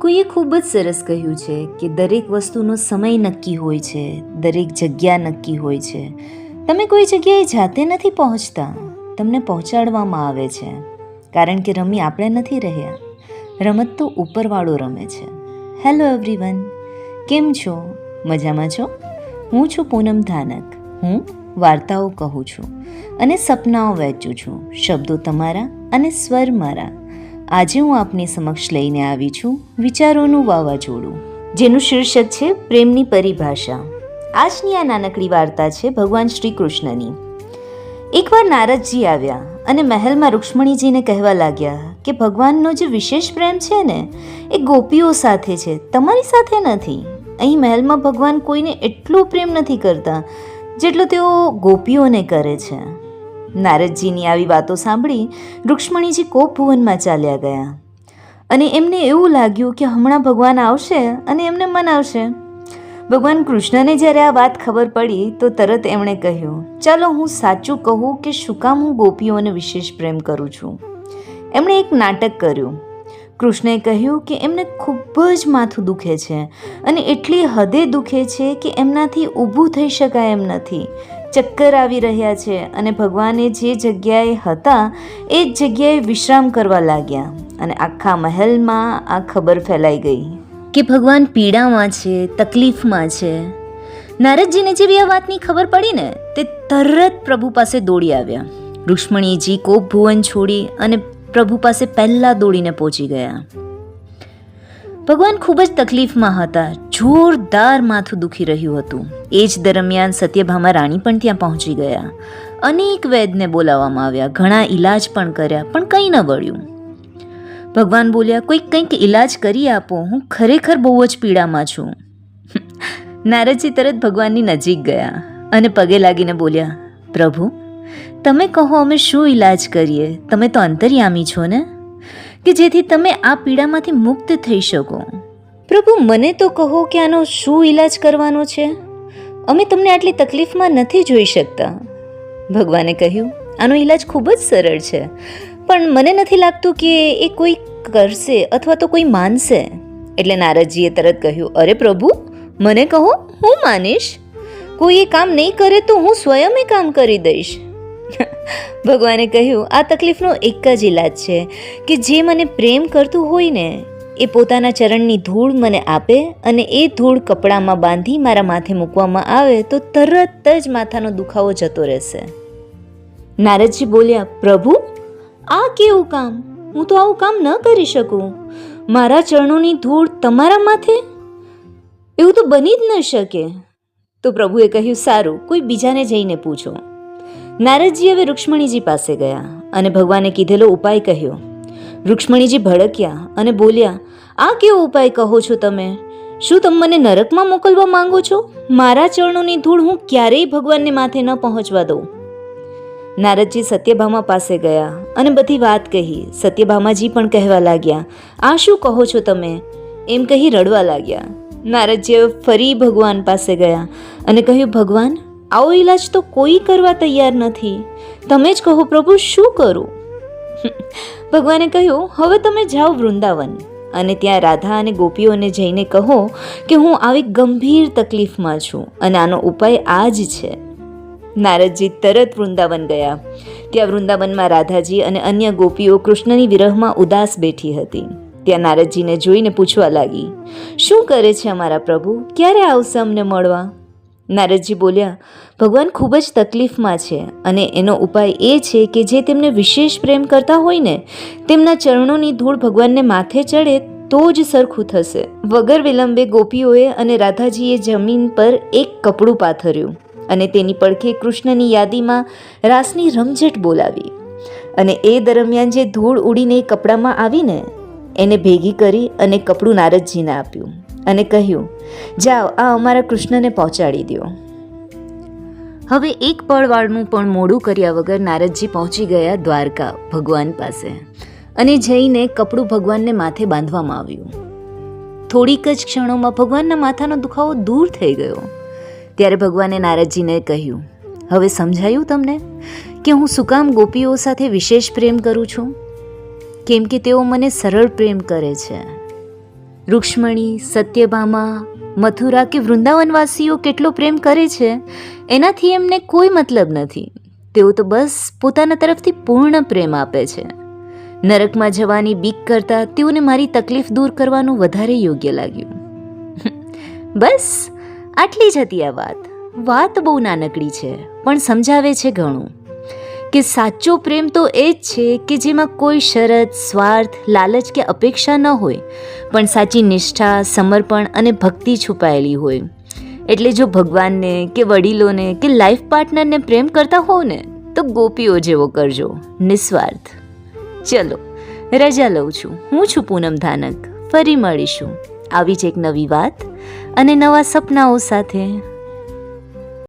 કોઈએ ખૂબ જ સરસ કહ્યું છે કે દરેક વસ્તુનો સમય નક્કી હોય છે, દરેક જગ્યા નક્કી હોય છે. તમે કોઈ જગ્યાએ જાતે નથી પહોંચતા, તમને પહોંચાડવામાં આવે છે, કારણ કે રમી આપણે નથી રહ્યા, રમત તો ઉપરવાળો રમે છે. હેલો એવરીવન, કેમ છો? મજામાં છો? હું છું પૂનમ ધાનક. હું વાર્તાઓ કહું છું અને સપનાઓ વહેંચું છું, શબ્દો તમારા અને સ્વર મારા. આજે હું આપની સમક્ષ લઈને આવી છું વિચારોનું વાવાઝોડું, જેનું શીર્ષક છે પ્રેમની પરિભાષા. આજની આ નાનકડી વાર્તા છે ભગવાન શ્રી કૃષ્ણની. એકવાર નારદજી આવ્યા અને મહેલમાં રૂક્ષ્મણીજીને કહેવા લાગ્યા કે ભગવાનનો જે વિશેષ પ્રેમ છે ને એ ગોપીઓ સાથે છે, તમારી સાથે નથી. અહીં મહેલમાં ભગવાન કોઈને એટલો પ્રેમ નથી કરતા જેટલો તેઓ ગોપીઓને કરે છે. નારદજીની આવી વાતો સાંભળી રૂક્ષ્મણીજી કોપભુવનમાં ચાલ્યા ગયા અને એમને એવું લાગ્યું કે હમણાં ભગવાન આવશે અને એમને મનાવશે. ભગવાન કૃષ્ણને જ્યારે આ વાત ખબર પડી તો તરત એમણે કહ્યું, ચાલો હું સાચું કહું કે શું કામ હું ગોપીઓને વિશેષ પ્રેમ કરું છું. એમણે એક નાટક કર્યું. કૃષ્ણએ કહ્યું કે એમને ખૂબ જ માથું દુખે છે અને એટલી હદે દુખે છે કે એમનાથી ઊભું થઈ શકાય એમ નથી. ચક્કર આવી રહ્યા છે અને ભગવાને જે જગ્યાએ હતા એ જ જગ્યાએ વિશ્રામ કરવા લાગ્યા અને આખા મહેલમાં આ ખબર ફેલાઈ ગઈ કે ભગવાન પીડામાં છે, તકલીફમાં છે. નારદજીને જેવી આ વાતની ખબર પડી ને તે તરત પ્રભુ પાસે દોડી આવ્યા. રૂક્ષ્મણીજી કોપભુવન છોડી અને પ્રભુ પાસે પહેલા દોડીને પહોંચી ગયા. ભગવાન ખૂબ જ તકલીફમાં હતા, જોરદાર માથું દુખી રહ્યું હતું. એ જ દરમિયાન સત્યભામા રાણી પણ ત્યાં પહોંચી ગયા. અનેક વૈદ્યને બોલાવવામાં આવ્યા, ઘણા ઈલાજ પણ કર્યા, પણ કંઈ ન વળ્યું. ભગવાન બોલ્યા, કંઈક ઈલાજ કરી આપો, હું ખરેખર બહુ જ પીડામાં છું. નારદજી તરત ભગવાનની નજીક ગયા અને પગે લાગીને બોલ્યા, પ્રભુ તમે કહો અમે શું ઈલાજ કરીએ? તમે તો અંતર્યામી છો ને, કે જેથી તમે આ પીડામાંથી મુક્ત થઈ શકો. પ્રભુ મને તો કહો કે આનો શું ઈલાજ કરવાનો છે? અમે તમને આટલી તકલીફમાં નથી જોઈ શકતા. ભગવાને કહ્યું, આનો ઈલાજ ખૂબ જ સરળ છે, પણ મને નથી લાગતું કે એ કોઈ કરશે અથવા તો કોઈ માનશે. એટલે નારદજીએ તરત કહ્યું, અરે પ્રભુ મને કહો, હું માનીશ. કોઈ એ કામ નહીં કરે તો હું સ્વયં એ કામ કરી દઈશ. ભગવાને કહ્યું, આ તકલીફનો એક જ ઈલાજ છે કે જે મને પ્રેમ કરતું હોય ને એ પોતાના ચરણની ધૂળ મને આપે અને એ ધૂળ કપડામાં બાંધી મારા માથે મૂકવામાં આવે તો તરત જ માથાનો દુખાવો જતો રહેશે. નારદજી બોલ્યા, પ્રભુ આ કેવું કામ? હું તો આવું કામ ન કરી શકું. મારા ચરણોની ધૂળ તમારા માથે? એવું તો બની જ ન શકે. તો પ્રભુએ કહ્યું, સારું, કોઈ બીજાને જઈને પૂછો. નારદજી હવે રૂક્ષ્મણીજી પાસે ગયા અને ભગવાને કીધેલો ઉપાય કહ્યો. રૂક્ષ્મણીજી ભડક્યા અને બોલ્યા, આ કેવો ઉપાય કહો છો તમે? શું તમે મને નરકમાં મોકલવા માંગો છો? મારા ચરણોની ધૂળ હું ક્યારેય ભગવાનને માથે ન પહોંચવા દઉં. નારદજી સત્યભામા પાસે ગયા અને બધી વાત કહી. સત્યભામાજી પણ કહેવા લાગ્યા, આ શું કહો છો તમે? એમ કહી રડવા લાગ્યા. નારદજી ફરી ભગવાન પાસે ગયા અને કહ્યું, ભગવાન આવો ઈલાજ તો કોઈ કરવા તૈયાર નથી. તમે જ કહો પ્રભુ, શું કરું? ભગવાને કહ્યું, હવે તમે જાઓ વૃંદાવન અને ત્યાં રાધા અને ગોપીઓને જઈને કહો કે હું આવી ગંભીર તકલીફમાં છું અને આનો ઉપાય આ જ છે. નારદજી તરત વૃંદાવન ગયા. ત્યાં વૃંદાવનમાં રાધાજી અને અન્ય ગોપીઓ કૃષ્ણની વિરહમાં ઉદાસ બેઠી હતી. ત્યાં નારદજીને જોઈને પૂછવા લાગી, શું કરે છે અમારા પ્રભુ? ક્યારે આવશે અમને મળવા? નારદજી બોલ્યા, ભગવાન ખૂબ જ તકલીફમાં છે અને એનો ઉપાય એ છે કે જે તેમને વિશેષ પ્રેમ કરતા હોય ને તેમના ચરણોની ધૂળ ભગવાનને માથે ચડે તો જ સરખું થશે. વગર વિલંબે ગોપીઓએ અને રાધાજીએ જમીન પર એક કપડું પાથર્યું અને તેની પડખે કૃષ્ણની યાદીમાં રાસની રમઝટ બોલાવી અને એ દરમિયાન જે ધૂળ ઉડીને એ કપડામાં આવીને એને ભેગી કરી અને કપડું નારદજીને આપ્યું અને કહ્યું, જાઓ આ અમારા કૃષ્ણને પહોંચાડી દો. હવે એક પળવાળનું પણ મોડું કર્યા વગર નારદજી પહોંચી ગયા દ્વારકા ભગવાન પાસે અને જઈને કપડું ભગવાનને માથે બાંધવામાં આવ્યું. થોડીક જ ક્ષણોમાં ભગવાનના માથાનો દુખાવો દૂર થઈ ગયો. ત્યારે ભગવાને નારદજીને કહ્યું, હવે સમજાયું તમને કે હું શું કામ ગોપીઓ સાથે વિશેષ પ્રેમ કરું છું? કેમ કે તેઓ મને સરળ પ્રેમ કરે છે. રૂક્ષ્મણી, સત્યભામા, મથુરા કે વૃંદાવનવાસીઓ કેટલો પ્રેમ કરે છે એનાથી એમને કોઈ મતલબ નથી. તેઓ તો બસ પોતાના તરફથી પૂર્ણ પ્રેમ આપે છે. નરકમાં જવાની બીક કરતાં તેઓને મારી તકલીફ દૂર કરવાનું વધારે યોગ્ય લાગ્યું. બસ આટલી જ હતી આ વાત. વાત બહુ નાનકડી છે પણ સમજાવે છે ઘણું, કે સાચો પ્રેમ તો એ જ છે કે જેમાં કોઈ શરત, સ્વાર્થ, લાલચ કે અપેક્ષા ન હોય, પણ સાચી નિષ્ઠા, સમર્પણ અને ભક્તિ છુપાયેલી હોય. એટલે જો ભગવાનને કે વડીલોને કે લાઈફ પાર્ટનરને પ્રેમ કરતા હોવ ને તો ગોપીઓ જેવો કરજો, નિસ્વાર્થ. ચલો રજા લઉં છું. હું છું પૂનમ ધાનક. ફરી મળીશું આવી જ એક નવી વાત અને નવા સપનાઓ સાથે.